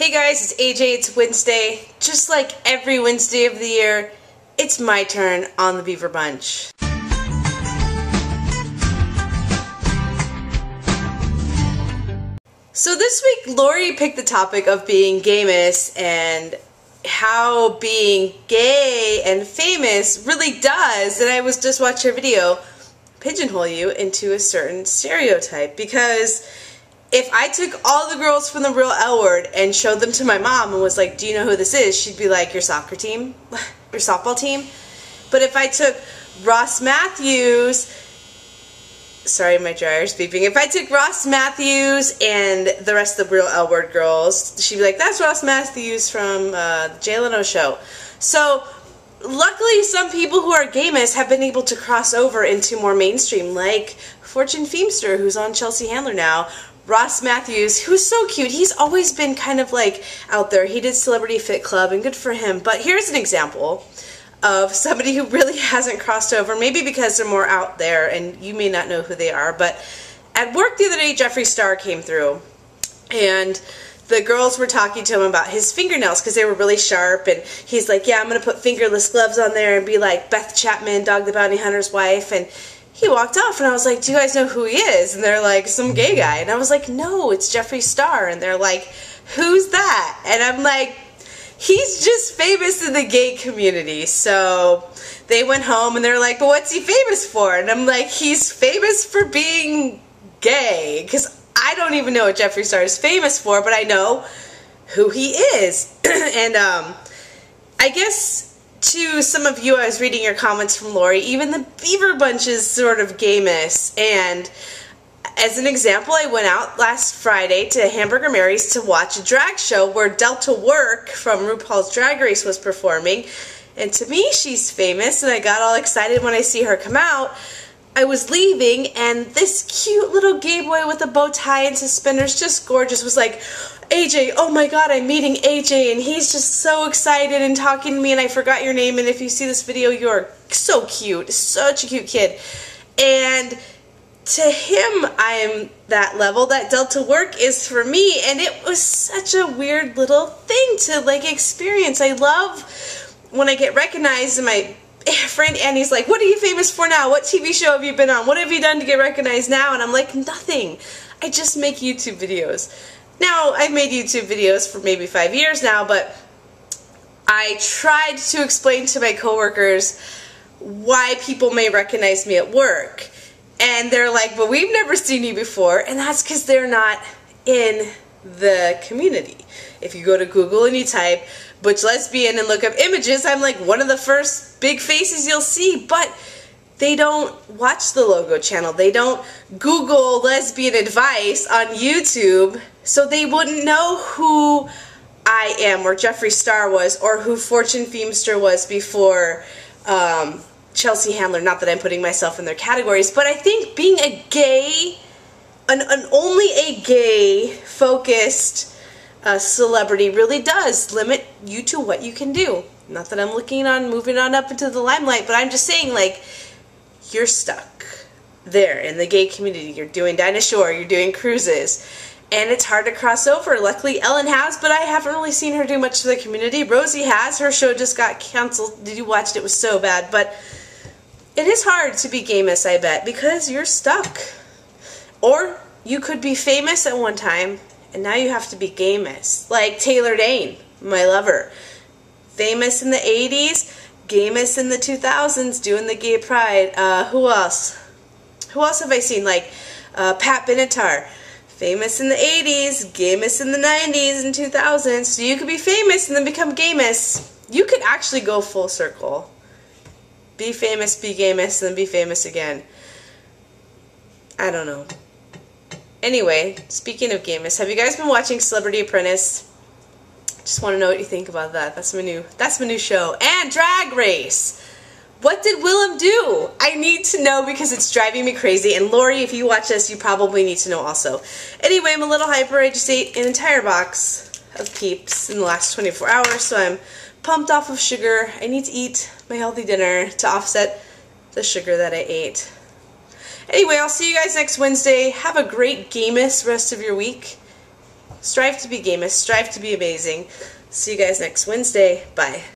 Hey guys, it's AJ, it's Wednesday. Just like every Wednesday of the year, it's my turn on the Beaver Bunch. So this week, Lori picked the topic of being gaymous and how being gay and famous really does, and I was just watching her video, pigeonhole you into a certain stereotype. Because if I took all the girls from the Real L Word and showed them to my mom and was like, do you know who this is? She'd be like, your soccer team? Your softball team? But if I took Ross Matthews, sorry my dryer's beeping, if I took Ross Matthews and the rest of the Real L Word girls, she'd be like, that's Ross Matthews from the Jay Leno show. So luckily some people who are gaymous have been able to cross over into more mainstream, like Fortune Feimster, who's on Chelsea Handler now, Ross Matthews, who's so cute. He's always been kind of like out there. He did Celebrity Fit Club, and good for him. But here's an example of somebody who really hasn't crossed over, maybe because they're more out there and you may not know who they are. But at work the other day, Jeffree Star came through, and the girls were talking to him about his fingernails because they were really sharp, and he's like, yeah, I'm going to put fingerless gloves on there and be like Beth Chapman, Dog the Bounty Hunter's wife. And he walked off, and I was like, do you guys know who he is? And they're like, some gay guy. And I was like, no, it's Jeffree Star. And they're like, who's that? And I'm like, he's just famous in the gay community. So they went home, and they're like, but what's he famous for? And I'm like, he's famous for being gay. Because I don't even know what Jeffree Star is famous for, but I know who he is. And I guess to some of you, I was reading your comments from Lori, even the Beaver Bunch is sort of gaymous. And as an example, I went out last Friday to Hamburger Mary's to watch a drag show where Delta Work from RuPaul's Drag Race was performing. And to me, she's famous, and I got all excited when I see her come out. I was leaving, and this cute little gay boy with a bow tie and suspenders, just gorgeous, was like, AJ, oh my god, I'm meeting AJ, and he's just so excited and talking to me, and I forgot your name, and if you see this video, you're so cute, such a cute kid. And to him, I am that level that Delta Work is for me, and it was such a weird little thing to like experience. I love when I get recognized, and my friend Annie's like, what are you famous for now? What TV show have you been on? What have you done to get recognized now? And I'm like, nothing. I just make YouTube videos. Now, I've made YouTube videos for maybe 5 years now, but I tried to explain to my coworkers why people may recognize me at work. And they're like, but we've never seen you before. And that's because they're not in the community. If you go to Google and you type butch lesbian and look up images, I'm like one of the first big faces you'll see, but they don't watch the logo channel. They don't Google lesbian advice on YouTube, so they wouldn't know who I am, or Jeffree Star was, or who Fortune Feimster was before Chelsea Handler. Not that I'm putting myself in their categories, but I think being a gay, only a gay-focused celebrity really does limit you to what you can do. Not that I'm looking on moving on up into the limelight, but I'm just saying, like, you're stuck there in the gay community. You're doing Dinah Shore, you're doing cruises, and it's hard to cross over. Luckily Ellen has, but I haven't really seen her do much for the community. Rosie has. Her show just got canceled. Did you watch it? It was so bad. But it is hard to be gaymous, I bet, because you're stuck. Or you could be famous at one time, and now you have to be gaymous. Like Taylor Dayne, my lover. Famous in the 80s, gaymous in the 2000s, doing the gay pride. Who else? Who else have I seen? Like Pat Benatar. Famous in the 80s, gaymous in the 90s and 2000s. So you could be famous and then become gaymous. You could actually go full circle. Be famous, be gaymous, and then be famous again. I don't know. Anyway, speaking of gaymous, have you guys been watching Celebrity Apprentice? Just want to know what you think about that. That's my new show. And Drag Race. What did Willem do? I need to know because it's driving me crazy. And Lori, if you watch this, you probably need to know also. Anyway, I'm a little hyper. I just ate an entire box of Peeps in the last 24 hours, so I'm pumped off of sugar. I need to eat my healthy dinner to offset the sugar that I ate. Anyway, I'll see you guys next Wednesday. Have a great gaymous rest of your week. strive to be gaymous, strive to be amazing. See you guys next Wednesday. Bye.